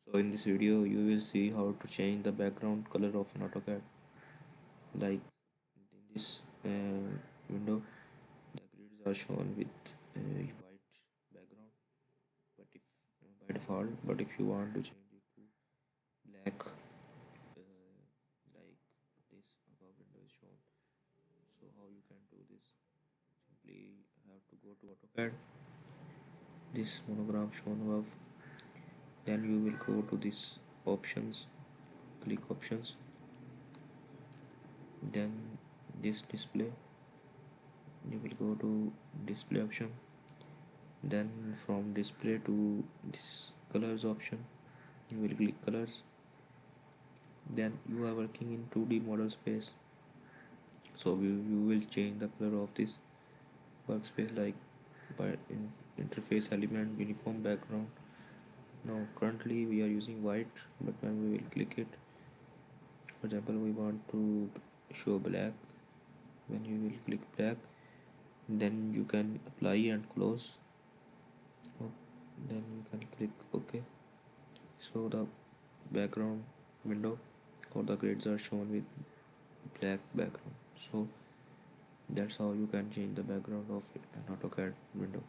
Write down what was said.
So in this video you will see how to change the background color of an AutoCAD. Like in this window the grids are shown with white background, but if by default, but if you want to change it to black, like this above window is shown. So how you can do this? Simply have to go to AutoCAD, this monogram shown above, then you will go to this options, click options, then this display, you will go to display option, then from display to this colors option you will click colors. Then you are working in 2D model space, so you will change the color of this workspace like by interface element uniform background. Now currently we are using white, but when we will click it, for example we want to show black, when you will click black, then you can apply and close. Oh, then you can click OK. So the background window or the grids are shown with black background. So that's how you can change the background of an AutoCAD window.